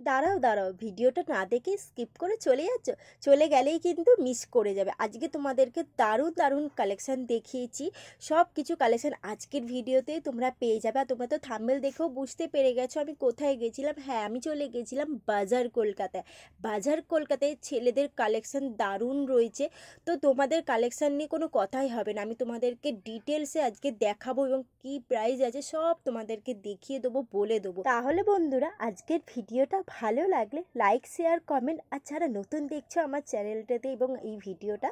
দাঁড়াও দাঁড়াও, ভিডিওটা না দেখে স্কিপ করে চলে যাচ্ছ, চলে গেলেই কিন্তু মিস করে যাবে। আজকে তোমাদেরকে দারুণ দারুণ কালেকশান দেখিয়েছি, সব কিছু কালেকশান আজকের ভিডিওতেই তোমরা পেয়ে যাবে। আর তোমরা তো থাম্বনেল দেখেও বুঝতে পেরে গেছো আমি কোথায় গেছিলাম। হ্যাঁ, আমি চলে গেছিলাম বাজার কলকাতায়। বাজার কলকাতায় ছেলেদের কালেকশান দারুণ রয়েছে, তো তোমাদের কালেকশান নিয়ে কোনো কথাই হবে না। আমি তোমাদেরকে ডিটেলসে আজকে দেখাবো এবং কি প্রাইস আছে সব তোমাদেরকে দেখিয়ে দেবো, বলে দেবো। তাহলে বন্ধুরা, আজকের ভিডিওটা ভালো লাগলে লাইক, শেয়ার, কমেন্ট, আর যারা নতুন দেখছো আমার চ্যানেলটাতে এবং এই ভিডিওটা,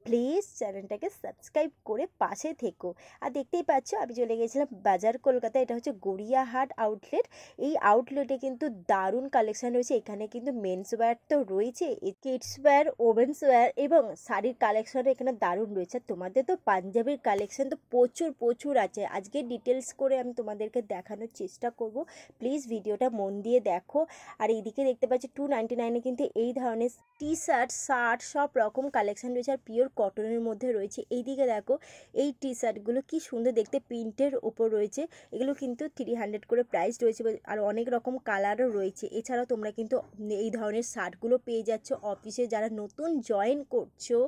প্লিজ চ্যানেলটাকে সাবস্ক্রাইব করে পাশে থেকো। আর দেখতেই পাচ্ছ আমি চলে গেছিলাম বাজার কলকাতা। এটা হচ্ছে গড়িয়াহাট আউটলেট। এই আউটলেটে কিন্তু দারুণ কালেকশন রয়েছে। এখানে কিন্তু মেন্স ওয়্যার তো রয়েছে, কিডস ওয়্যার, ওমেন্স ওয়্যার এবং শাড়ির কালেকশন এখানে দারুণ রয়েছে। তোমাদের তো পাঞ্জাবির কালেকশন তো প্রচুর প্রচুর আছে। আজকে ডিটেলস করে আমি তোমাদেরকে দেখানোর চেষ্টা করব, প্লিজ ভিডিওটা মন দিয়ে দেখো। আর এইদিকে দেখতে পাচ্ছি 299-এ কিন্তু এই ধরনের টি শার্ট, শার্ট সব রকম কালেকশন রয়েছে, আর পিওর কটনের মধ্যে রয়েছে। এইদিকে দেখো এই টি শার্টগুলো কি সুন্দর দেখতে, প্রিন্টের ওপর রয়েছে। এগুলো কিন্তু 300 করে প্রাইস রয়েছে, আর অনেক রকম কালারও রয়েছে। এছাড়াও তোমরা কিন্তু এই ধরনের শার্টগুলো পেয়ে যাচ্ছ। অফিসে যারা নতুন জয়েন করছো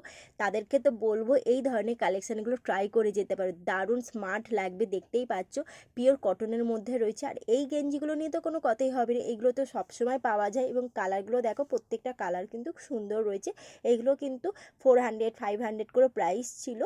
তাদেরকে তো বলবো এই ধরনের কালেকশানগুলো ট্রাই করে যেতে পারো, দারুণ স্মার্ট লাগবে। দেখতেই পাচ্ছ পিওর কটনের মধ্যে রয়েছে। আর এই গেঞ্জিগুলো নিয়ে তো কোনো কথাই হবে না, এগুলো তো সবসময় পাওয়া যায়। এবং কালারগুলো দেখো, প্রত্যেকটা কালার কিন্তু সুন্দর রয়েছে। এগুলো কিন্তু 400, 500 করে প্রাইস ছিল।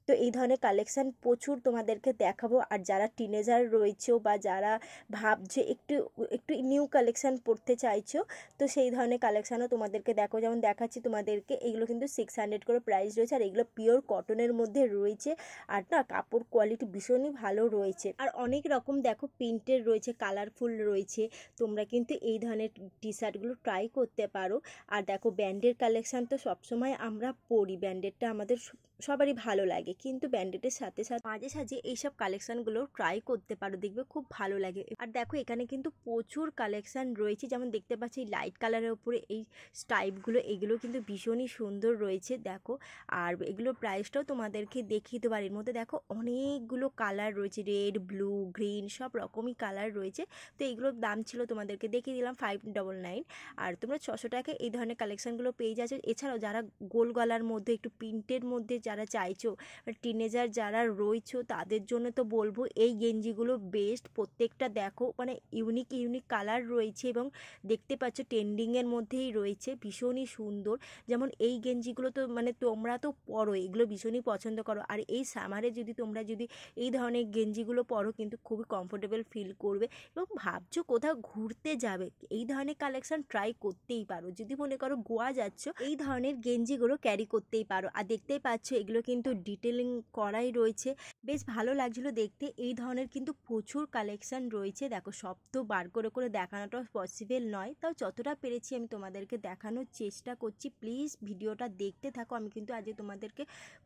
তো এই ধরনের কালেকশান প্রচুর তোমাদেরকে দেখাবো। আর যারা টিনেজার রয়েছে বা যারা ভাবছে একটু একটু নিউ কালেকশান পড়তে চাইছো, তো সেই ধরনের কালেকশানও তোমাদেরকে দেখো। যেমন দেখাচ্ছি তোমাদেরকে, এগুলো কিন্তু 600 করে প্রাইস রয়েছে। আর এগুলো পিওর কটনের মধ্যে রয়েছে, আর না কাপড় কোয়ালিটি ভীষণই ভালো রয়েছে। আর অনেক রকম দেখো প্রিন্টের রয়েছে, কালারফুল রয়েছে। তোমরা কিন্তু এই ধরনের টি শার্টগুলো ট্রাই করতে পারো। আর দেখো ব্যান্ডের কালেকশান তো সবসময় আমরা পরি, ব্যান্ডেডটা আমাদের সবারই ভালো লাগে, কিন্তু ব্যান্ডেডের সাথে সাথে মাঝে সাঝে এইসব কালেকশানগুলো ট্রাই করতে পারো, দেখবে খুব ভালো লাগে। আর দেখো এখানে কিন্তু প্রচুর কালেকশান রয়েছে, যেমন দেখতে পাচ্ছি লাইট কালারের উপরে এই স্টাইপগুলো, এগুলো কিন্তু ভীষণই সুন্দর রয়েছে দেখো। আর এগুলোর প্রাইসটাও তোমাদেরকে দেখিয়ে দেবো। আর এর মধ্যে দেখো অনেকগুলো কালার রয়েছে, রেড, ব্লু, গ্রিন সব রকমই কালার রয়েছে। তো এইগুলোর দাম ছিল তোমাদেরকে দেখিয়ে দিলাম 599। আর তোমরা 600 টাকায় এই ধরনের কালেকশানগুলো পেয়ে যাচ্ছ। এছাড়াও যারা গোল গলার মধ্যে একটু প্রিন্টের মধ্যে যারা চাইছো, টিনেজার যারা রয়েছো, তাদের জন্য তো বলবো এই গেঞ্জিগুলো বেস্ট। প্রত্যেকটা দেখো মানে ইউনিক ইউনিক কালার রয়েছে এবং দেখতে পাচ্ছ ট্রেন্ডিংয়ের মধ্যেই রয়েছে, ভীষণই সুন্দর। যেমন এই গেঞ্জিগুলো তো মানে তোমরা তো পরো, এগুলো ভীষণই পছন্দ করো। আর এই সামারে তোমরা যদি এই ধরনের গেঞ্জিগুলো পরো কিন্তু খুবই কমফোর্টেবল ফিল করবে। এবং ভাবছো কোথাও ঘুরতে যাবে, এই ধরনের কালেকশন ট্রাই করতেই পারো। যদি মনে করো গোয়া যাচ্ছ, এই ধরনের গেঞ্জিগুলো ক্যারি করতেই পারো। আর দেখতেই পাচ্ছ এগুলো কিন্তু ডিটেলিং করাই রয়েছে, বেশ ভালো লাগছিলো দেখতে। এই ধরনের কিন্তু প্রচুর কালেকশন রয়েছে। দেখো সব তো বার করে করে দেখানোটা পসিবল নয়, তাও যতটা পেরেছি আমি তোমাদেরকে দেখানোর চেষ্টা করছি। প্লিজ ভিডিওটা দেখতে থাকো। আমি কিন্তু আজকে তোমাদেরকে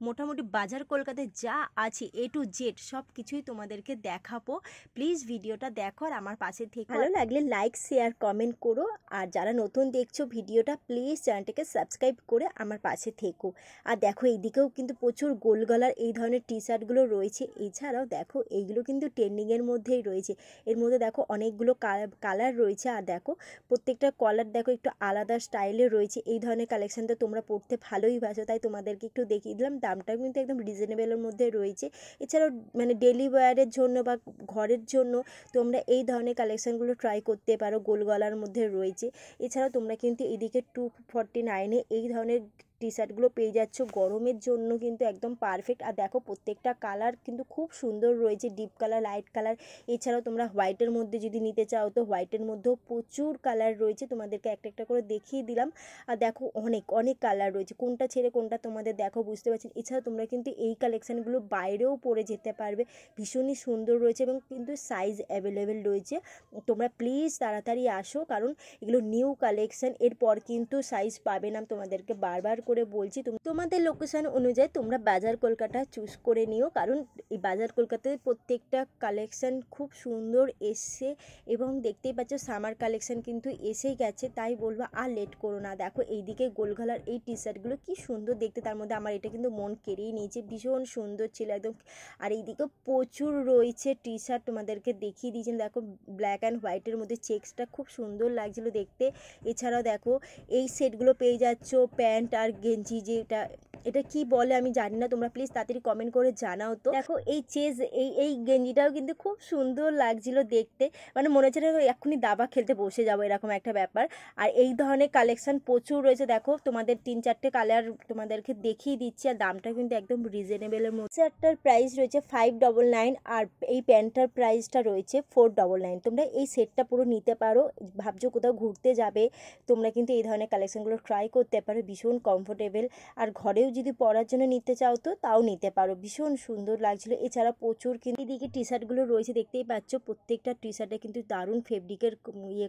মোটামুটি বাজার কলকাতায় যা আছে A to Z সব কিছুই তোমাদেরকে দেখাবো। প্লিজ ভিডিওটা দেখো আর আমার পাশে থেকে ভালো লাগলে লাইক, শেয়ার, কমেন্ট করো। আর যারা নতুন দেখছো ভিডিওটা, প্লিজ চ্যানেলটাকে সাবস্ক্রাইব করে আমার পাশে থেকো। আর দেখো এইদিকেও কিন্তু প্রচুর গোল গলার এই ধরনের টি শার্টগুলো রয়েছে। এছাড়াও দেখো এইগুলো কিন্তু ট্রেন্ডিংয়ের মধ্যেই রয়েছে। এর মধ্যে দেখো অনেকগুলো কালার রয়েছে। আর দেখো প্রত্যেকটা কলার দেখো একটু আলাদা স্টাইলে রয়েছে। এই ধরনের কালেকশন তো তোমরা পড়তে ভালোই বাসো, তাই তোমাদেরকে একটু দেখিয়ে দিলাম। দামটাও কিন্তু একদম রিজনেবলের মধ্যে রয়েছে। এছাড়াও মানে ডেলি ওয়্যারের জন্য বা ঘরের জন্য তোমরা এই ধরনের কালেকশানগুলো ট্রাই করতে পারো, গোল গলার মধ্যে রয়েছে। এছাড়াও তোমরা কিন্তু এদিকে 249-এ এই ধরনের টি শার্টগুলো পেয়ে যাচ্ছ, গরমের জন্য কিন্তু একদম পারফেক্ট। আর দেখো প্রত্যেকটা কালার কিন্তু খুব সুন্দর রয়েছে, ডিপ কালার, লাইট কালার। এছাড়াও তোমরা হোয়াইটের মধ্যে যদি নিতে চাও তো হোয়াইটের মধ্যেও প্রচুর কালার রয়েছে, তোমাদেরকে একটা একটা করে দেখিয়ে দিলাম। আর দেখো অনেক অনেক কালার রয়েছে, কোনটা ছেড়ে কোনটা তোমাদের দেখো বুঝতে পারছি। এছাড়াও তোমরা কিন্তু এই কালেকশানগুলো বাইরেও পরে যেতে পারবে, ভীষণই সুন্দর রয়েছে এবং কিন্তু সাইজ অ্যাভেলেবেল রয়েছে। তোমরা প্লিজ তাড়াতাড়ি আসো, কারণ এগুলো নিউ কালেকশান, এরপর কিন্তু সাইজ পাবে না। তোমাদেরকে বারবার করে বলছি, তোমাদের লোকেশান অনুযায়ী তোমরা বাজার কলকাতা চুজ করে নিও, কারণ এই বাজার কলকাতায় প্রত্যেকটা কালেকশান খুব সুন্দর এসছে এবং দেখতেই পাচ্ছ সামার কালেকশান কিন্তু এসেই গেছে। তাই বলবো আর লেট করো না। দেখো এইদিকে গোল গলার এই টি শার্টগুলো কি সুন্দর দেখতে, তার মধ্যে আমার এটা কিন্তু মন কেড়েই নিয়েছে, ভীষণ সুন্দর ছিল একদম। আর এইদিকে প্রচুর রয়েছে টি শার্ট, তোমাদেরকে দেখিয়ে দিয়েছেন। দেখো ব্ল্যাক অ্যান্ড হোয়াইটের মধ্যে চেক্সটা খুব সুন্দর লাগছিল দেখতে। এছাড়াও দেখো এই সেটগুলো পেয়ে যাচ্ছ, প্যান্ট আর গেঞ্জি, যেটা এটা কি বলে আমি জানি না, তোমরা প্লিজ তাড়াতাড়ি কমেন্ট করে জানাও তো। দেখো এই চেজ এই গেঞ্জিটাও কিন্তু খুব সুন্দর লাগছিল দেখতে, মানে মনে হচ্ছে এক্ষুনি দাবা খেলতে বসে যাবো এরকম একটা ব্যাপার। আর এই ধরনের কালেকশন প্রচুর রয়েছে। দেখো তোমাদের 3-4টে কালার তোমাদেরকে দেখিয়ে দিচ্ছি, আর দামটা কিন্তু একদম রিজনেবলের মধ্যে। শার্টটার প্রাইস রয়েছে 599 আর এই প্যান্টটার প্রাইসটা রয়েছে 499। তোমরা এই সেটটা পুরো নিতে পারো, ভাবছো কোথাও ঘুরতে যাবে তোমরা কিন্তু এই ধরনের কালেকশনগুলো ট্রাই করতে পারো, ভীষণ কমফোর্টেবল। আর ঘরেও যদি পরার জন্য নিতে চাও তো তাও নিতে পারো, ভীষণ সুন্দর লাগছিল। এছাড়া প্রচুর কিন্তু এদিকে টি শার্টগুলো রয়েছে, দেখতেই পাচ্ছ প্রত্যেকটা টি শার্টে কিন্তু দারুণ ফেব্রিকের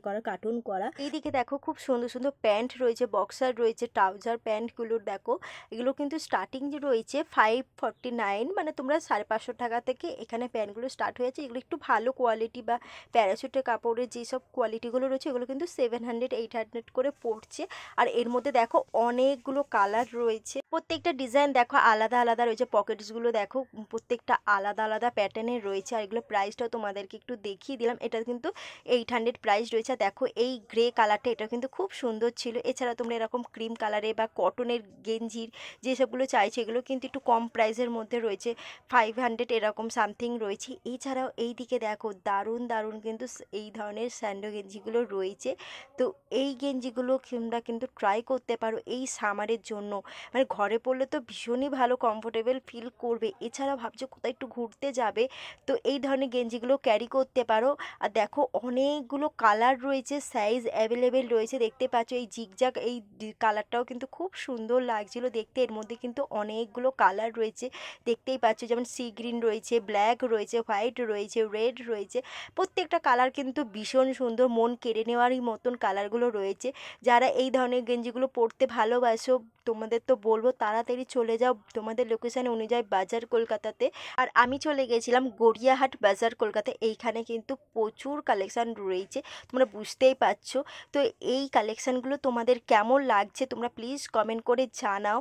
করা, কার্টুন করা। এইদিকে দেখো খুব সুন্দর সুন্দর প্যান্ট রয়েছে, বক্সার রয়েছে, ট্রাউজার প্যান্টগুলোর দেখো এগুলো কিন্তু স্টার্টিং যে রয়েছে 549, মানে তোমরা 550 টাকা থেকে এখানে প্যান্টগুলো স্টার্ট হয়েছে। এগুলো একটু ভালো কোয়ালিটি বা প্যারাশুটের কাপড়ের যেসব কোয়ালিটিগুলো রয়েছে এগুলো কিন্তু 700-800 করে পড়ছে। আর এর মধ্যে দেখো অনেকগুলো কালার রয়েছে, প্রত্যেকটা ডিজাইন দেখো আলাদা আলাদা রয়েছে, পকেটসগুলো দেখো প্রত্যেকটা আলাদা আলাদা প্যাটার্নের রয়েছে। আর এগুলো প্রাইসটাও তোমাদেরকে একটু দেখিয়ে দিলাম, এটা কিন্তু 800 প্রাইস রয়েছে। দেখো এই গ্রে কালারটা এটা কিন্তু খুব সুন্দর ছিল। এছাড়া তোমরা এরকম ক্রিম কালারে বা কটনের গেঞ্জির যেসবগুলো চাইছে এগুলো কিন্তু একটু কম প্রাইসের মধ্যে রয়েছে, 500 এরকম সামথিং রয়েছে। এছাড়াও এই দিকে দেখো দারুণ দারুণ কিন্তু এই ধরনের স্যান্ডো গেঞ্জিগুলো রয়েছে। তো এই গেঞ্জিগুলো তোমরা কিন্তু ট্রাই করতে পারো এই সামারের জন্য, মানে ঘরে পরলে তো ভীষণই ভালো কমফোর্টেবল ফিল করবে। এছাড়া ভাবছো কোথাও একটু ঘুরতে যাবে তো এই ধরনের গেঞ্জিগুলো ক্যারি করতে পারো। আর দেখো অনেকগুলো কালার রয়েছে, সাইজ অ্যাভেলেবেল রয়েছে, দেখতে পাচ্ছ এই জিগজাগ এই কালারটাও কিন্তু খুব সুন্দর লাগছিল দেখতে। এর মধ্যে কিন্তু অনেকগুলো কালার রয়েছে, দেখতেই পাচ্ছ, যেমন সি গ্রিন রয়েছে, ব্ল্যাক রয়েছে, হোয়াইট রয়েছে, রেড রয়েছে, প্রত্যেকটা কালার কিন্তু ভীষণ সুন্দর, মন কেড়ে নেওয়ারই মতন কালারগুলো রয়েছে। যারা এই ধরনের গেঞ্জিগুলো পরতে ভালোবাসো তোমাদের তো বলবো তাড়াতাড়ি চলে যাও তোমাদের লোকেশান অনুযায়ী বাজার কলকাতাতে। আর আমি চলে গেছিলাম গড়িয়াহাট বাজার কলকাতা, এইখানে কিন্তু প্রচুর কালেকশান রয়েছে, তোমরা বুঝতেই পারছো। তো এই কালেকশানগুলো তোমাদের কেমন লাগছে তোমরা প্লিজ কমেন্ট করে জানাও।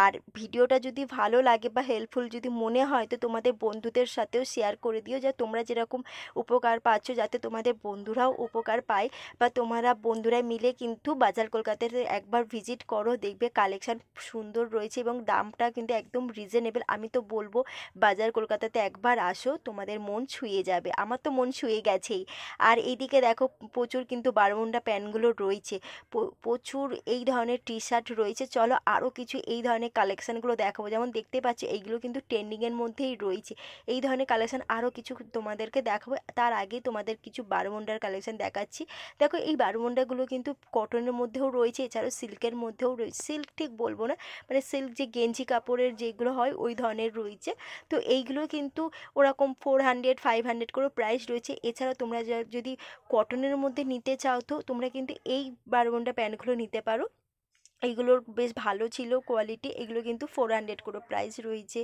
আর ভিডিওটা যদি ভালো লাগে বা হেল্পফুল যদি মনে হয় তো তোমাদের বন্ধুদের সাথেও শেয়ার করে দিও, যা তোমরা যেরকম উপকার পাচ্ছ যাতে তোমাদের বন্ধুরাও উপকার পায়। বা তোমরা বন্ধুরা মিলে কিন্তু বাজার কলকাতাতে একবার ভিজিট করো, দেখবে কালেকশান সুন্দর রয়েছে এবং দামটা কিন্তু একদম রিজনেবল। আমি তো বলবো বাজার কলকাতাতে একবার আসো, তোমাদের মন ছুঁয়ে যাবে, আমার তো মন ছুঁয়ে গেছেই। আর এইদিকে দেখো প্রচুর কিন্তু বারমুন্ডা প্যান্টগুলো রয়েছে, প্রচুর এই ধরনের টি শার্ট রয়েছে। চলো আরও কিছু এই ধরনের কালেকশানগুলো দেখাবো, যেমন দেখতে পাচ্ছি এইগুলো কিন্তু ট্রেন্ডিংয়ের মধ্যেই রয়েছে। এই ধরনের কালেকশান আরও কিছু তোমাদেরকে দেখাবো, তার আগে তোমাদের কিছু বারমুন্ডার কালেকশান দেখাচ্ছি। দেখো এই বারমুন্ডাগুলো কিন্তু কটনের মধ্যেও রয়েছে, এছাড়াও সিল্কের মধ্যেও রয়েছে, সিল্ক ঠিক বলবো না, মানে সিল্ক যে গেঞ্জি কাপড়ের যেগুলো হয় ওই ধরনের রয়েছে। তো এইগুলো কিন্তু ওরকম 400-500 করে প্রাইস রয়েছে। এছাড়া তোমরা যদি কটনের মধ্যে নিতে চাও তো তোমরা কিন্তু এই বারমুন্ডা প্যান্টগুলো নিতে পারো, এইগুলোর বেশ ভালো ছিল কোয়ালিটি, এগুলো কিন্তু 400 করে প্রাইস রয়েছে।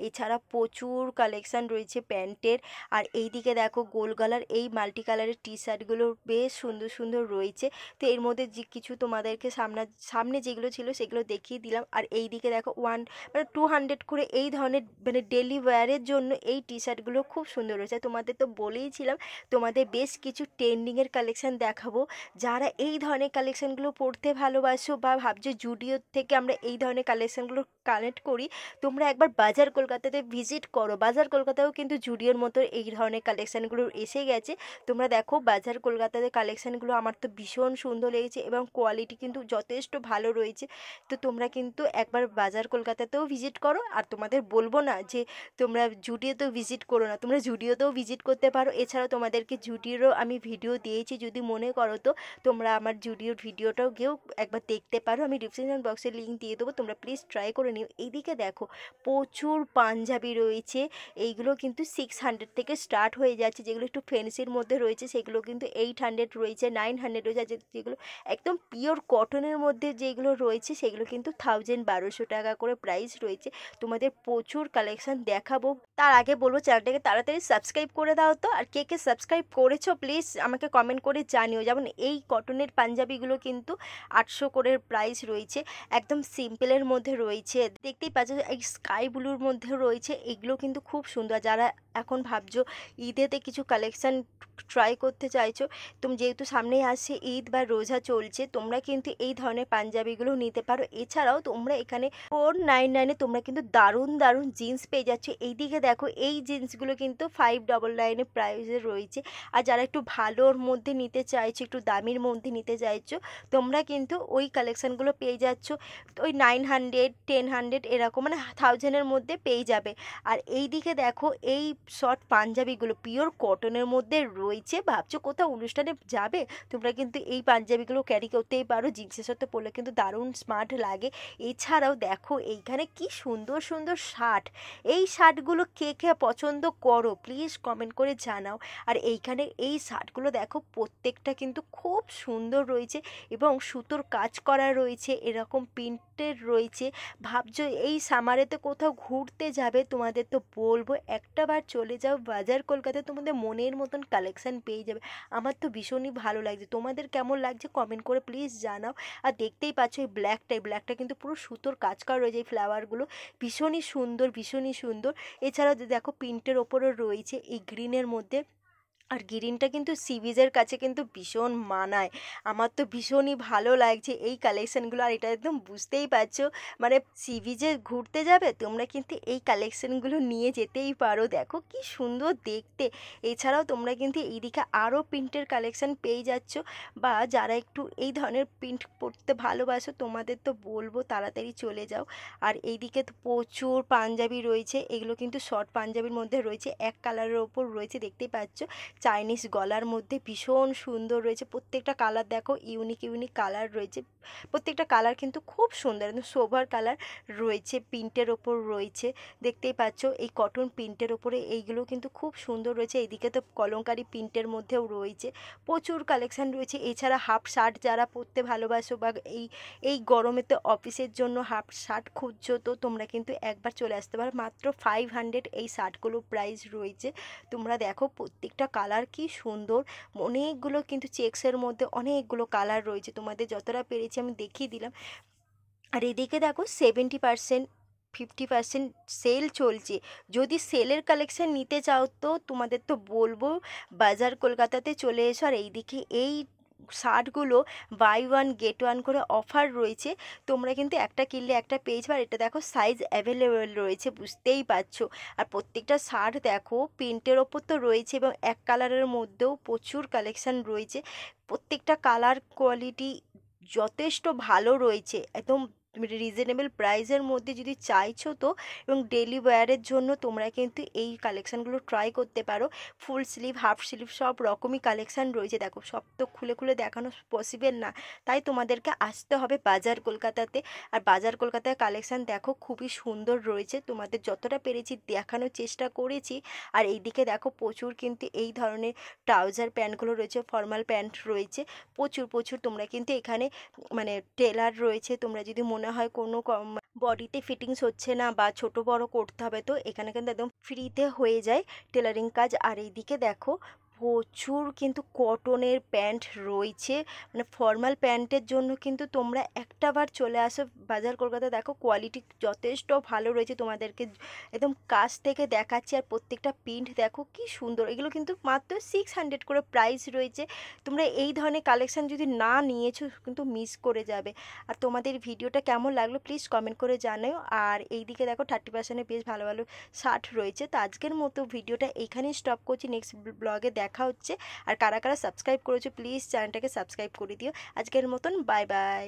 এছাড়া প্রচুর কালেকশান রয়েছে প্যান্টের। আর এই দিকে দেখো গোল গলার এই মাল্টি কালারের টি শার্টগুলো বেশ সুন্দর সুন্দর রয়েছে। তো এর মধ্যে যে কিছু তোমাদেরকে সামনে যেগুলো ছিল সেগুলো দেখিয়ে দিলাম। আর এই দিকে দেখো 200 করে এই ধরনের মানে ডেলি ওয়্যারের জন্য এই টি শার্টগুলো খুব সুন্দর রয়েছে। তোমাদের তো বলেইছিলাম তোমাদের বেশ কিছু ট্রেন্ডিংয়ের কালেকশান দেখাবো, যারা এই ধরনের কালেকশানগুলো পড়তে ভালোবাসো বা ভাবছো জুডিও থেকে আমরা এই ধরনের কালেকশানগুলো কালেক্ট করি, তোমরা একবার বাজার কলকাতাতে ভিজিট করো। বাজার কলকাতাও কিন্তু জুডিওর মতো এই ধরনের কালেকশানগুলো এসে গেছে। তোমরা দেখো বাজার কলকাতাতে কালেকশানগুলো আমার তো ভীষণ সুন্দর লেগেছে এবং কোয়ালিটি কিন্তু যথেষ্ট ভালো রয়েছে। তো তোমরা কিন্তু একবার বাজার কলকাতাতেও ভিজিট করো। আর তোমাদের বলবো না যে তোমরা জুডিওতেও ভিজিট করো না, তোমরা জুডিওতেও ভিজিট করতে পারো। এছাড়াও তোমাদেরকে জুডিওরও আমি ভিডিও দিয়েছি, যদি মনে করো তো তোমরা আমার জুডিওর ভিডিওটাও গিয়েও একবার দেখতে পারো। আমি ডিসক্রিপশন বক্সে লিঙ্ক দিয়ে দেবো, তোমরা প্লিজ ট্রাই করে নিও। এইদিকে দেখো প্রচুর পাঞ্জাবি রয়েছে, এইগুলো কিন্তু 600 থেকে স্টার্ট হয়ে যাচ্ছে। যেগুলো একটু ফ্যান্সির মধ্যে রয়েছে সেগুলো কিন্তু 800 রয়েছে, 900 রয়েছে। আর যেগুলো একদম পিওর কটনের মধ্যে যেগুলো রয়েছে সেগুলো কিন্তু 1200 টাকা করে প্রাইস রয়েছে। তোমাদের প্রচুর কালেকশন দেখাবো, তার আগে বলবো চ্যানেলটাকে তাড়াতাড়ি সাবস্ক্রাইব করে দাও তো। আর কে কে সাবস্ক্রাইব করেছো প্লিজ আমাকে কমেন্ট করে জানিও। যেমন এই কটনের পাঞ্জাবিগুলো কিন্তু 800 করে প্রাইস রয়েছে, একদম সিম্পলের মধ্যে রয়েছে। দেখতেই পাচ্ছ এই স্কাই ব্লুর মধ্যে রয়েছে, এগুলো কিন্তু খুব সুন্দর। যারা এখন ভাবছো ঈদেতে কিছু কালেকশন ট্রাই করতে চাইছো, তুমি যেহেতু সামনেই আসছে ঈদ বা রোজা চলছে, তোমরা কিন্তু এই ধরনের পাঞ্জাবিগুলো নিতে পারো। এছাড়াও তোমরা এখানে 499-এ তোমরা কিন্তু দারুণ দারুণ জিন্স পেয়ে যাচ্ছ। এইদিকে দেখো এই জিন্সগুলো কিন্তু 599-এ প্রাইসে রয়েছে। আর যারা একটু ভালোর মধ্যে নিতে চাইছো, একটু দামির মধ্যে নিতে চাইছো, তোমরা কিন্তু ওই কালেকশানগুলো পেয়ে যাচ্ছ ওই 900, 1000 এরকম, মানে 1000-এর মধ্যে পেয়ে যাবে। আর এইদিকে দেখো এই শর্ট পাঞ্জাবিগুলো পিওর কটনের মধ্যে রয়েছে। ভাবছো কোথাও অনুষ্ঠানে যাবে, তোমরা কিন্তু এই পাঞ্জাবিগুলো ক্যারি করতেই পারো, জিন্সের সাথে পরলে কিন্তু দারুণ স্মার্ট লাগে। এছাড়াও দেখো এইখানে কি সুন্দর সুন্দর শার্ট, এই শার্টগুলো কে কে পছন্দ করো প্লিজ কমেন্ট করে জানাও। আর এইখানে এই শার্টগুলো দেখো প্রত্যেকটা কিন্তু খুব সুন্দর রয়েছে এবং সুতোর কাজ করা রয়েছে, এরকম প্রিন্টের রয়েছে। ভাবছো এই সামারেতে কোথাও ঘুরতে যাবে, তোমাদের তো বলবো একটাবার চলে যাও বাজার কলকাতায়, তোমাদের মনের মতন কালেকশান পেয়ে যাবে। আমার তো ভীষণই ভালো লাগছে, তোমাদের কেমন লাগছে কমেন্ট করে প্লিজ জানাও। আর দেখতেই পাচ্ছ এই ব্ল্যাকটা কিন্তু পুরো সুতোর কাজ করা রয়েছে, এই ফ্লাওয়ারগুলো ভীষণই সুন্দর, ভীষণই সুন্দর। এছাড়াও দেখো প্রিন্টের ওপরও রয়েছে এই গ্রিনের মধ্যে। আর গ্রিনটা কিন্তু সি বিচের কাছে কিন্তু ভীষণ মানায়, আমার তো ভীষণই ভালো লাগছে এই কালেকশানগুলো। আর এটা একদম বুঝতেই পারছো, মানে সি বিচে ঘুরতে যাবে তোমরা কিন্তু এই কালেকশানগুলো নিয়ে যেতেই পারো। দেখো কি সুন্দর দেখতে। এছাড়াও তোমরা কিন্তু এইদিকে আরও প্রিন্টের কালেকশান পেয়ে যাচ্ছ, বা যারা একটু এই ধরনের প্রিন্ট পরতে ভালোবাসো তোমাদের তো বলবো তাড়াতাড়ি চলে যাও। আর এইদিকে তো প্রচুর পাঞ্জাবি রয়েছে, এগুলো কিন্তু শর্ট পাঞ্জাবির মধ্যে রয়েছে, এক কালারের ওপর রয়েছে, দেখতেই পাচ্ছ চাইনিজ গলার মধ্যে ভীষণ সুন্দর রয়েছে। প্রত্যেকটা কালার দেখো ইউনিক ইউনিক কালার রয়েছে, প্রত্যেকটা কালার কিন্তু খুব সুন্দর, একদম সোভার কালার রয়েছে, প্রিন্টের ওপর রয়েছে। দেখতেই পাচ্ছ এই কটন প্রিন্টের ওপরে এইগুলো কিন্তু খুব সুন্দর রয়েছে। এইদিকে তো কলমকারি প্রিন্টের মধ্যেও রয়েছে, প্রচুর কালেকশান রয়েছে। এছাড়া হাফ শার্ট যারা পরতে ভালোবাসো বা এই গরমেতে অফিসের জন্য হাফ শার্ট খুঁজছো, তো তোমরা কিন্তু একবার চলে আসতে পারো। মাত্র 500 এই শার্টগুলো প্রাইস রয়েছে। তোমরা দেখো প্রত্যেকটা কালার কি সুন্দর, অনেকগুলো কিন্তু চেক্সের মধ্যে অনেকগুলো কালার রয়েছে, তোমাদের যতটা পেরেছি আমি দেখিয়ে দিলাম। আর এদিকে দেখো 70%, 50% সেল চলছে। যদি সেলের কালেকশান নিতে চাও তো তোমাদের তো বলবো বাজার কলকাতাতে চলে এসো। আর এইদিকে এই শার্টগুলো বাই ওয়ান গেট ওয়ান করে অফার রয়েছে, তোমরা কিন্তু একটা কিনলে একটা পেয়ে যাবে। আর এটা দেখো সাইজ অ্যাভেলেবেল রয়েছে, বুঝতেই পারছো। আর প্রত্যেকটা শার্ট দেখো প্রিন্টের ওপর তো রয়েছে এবং এক কালারের মধ্যেও প্রচুর কালেকশান রয়েছে। প্রত্যেকটা কালার কোয়ালিটি যথেষ্ট ভালো রয়েছে, একদম রিজনেবল প্রাইসের মধ্যে যদি চাইছো তো। এবং ডেলি ওয়্যারের জন্য তোমরা কিন্তু এই কালেকশানগুলো ট্রাই করতে পারো। ফুল স্লিভ, হাফ স্লিভ সব রকমই কালেকশান রয়েছে। দেখো সব তো খুলে খুলে দেখানো পসিবল না, তাই তোমাদেরকে আসতে হবে বাজার কলকাতাতে। আর বাজার কলকাতায় কালেকশান দেখো খুবই সুন্দর রয়েছে, তোমাদের যতটা পেরেছি দেখানোর চেষ্টা করেছি। আর এইদিকে দেখো প্রচুর কিন্তু এই ধরনের ট্রাউজার প্যান্টগুলো রয়েছে, ফর্মাল প্যান্ট রয়েছে প্রচুর প্রচুর। তোমরা কিন্তু এখানে মানে টেলার রয়েছে, তোমরা যদি মনে হয় কোনো বডিতে ফিটিংস হচ্ছে না বা ছোট বড় করতে হবে, তো এখানে কিন্তু একদম ফ্রিতে হয়ে যায় টেলারিং কাজ। আর এইদিকে দেখো প্রচুর কিন্তু কটনের প্যান্ট রয়েছে, মানে ফর্মাল প্যান্টের জন্য কিন্তু তোমরা একটাবার চলে আসো বাজার কলকাতা। দেখো কোয়ালিটি যথেষ্ট ভালো রয়েছে, তোমাদেরকে একদম কাছ থেকে দেখাচ্ছি। আর প্রত্যেকটা প্রিন্ট দেখো কি সুন্দর, এগুলো কিন্তু মাত্র 600 করে প্রাইস রয়েছে। তোমরা এই ধরনের কালেকশান যদি না নিয়েছো কিন্তু মিস করে যাবে। আর তোমাদের ভিডিওটা কেমন লাগলো প্লিজ কমেন্ট করে জানাও। আর এইদিকে দেখো 30% বেশ ভালো ভালো শার্ট রয়েছে। তো আজকের মতো ভিডিওটা এইখানেই স্টপ করছি, নেক্সট ব্লগে দেখা হচ্ছে। আর কারা কারা সাবস্ক্রাইব করেছো প্লিজ চ্যানেলটাকে সাবস্ক্রাইব করে দিও। আজকের মতন বাই বাই।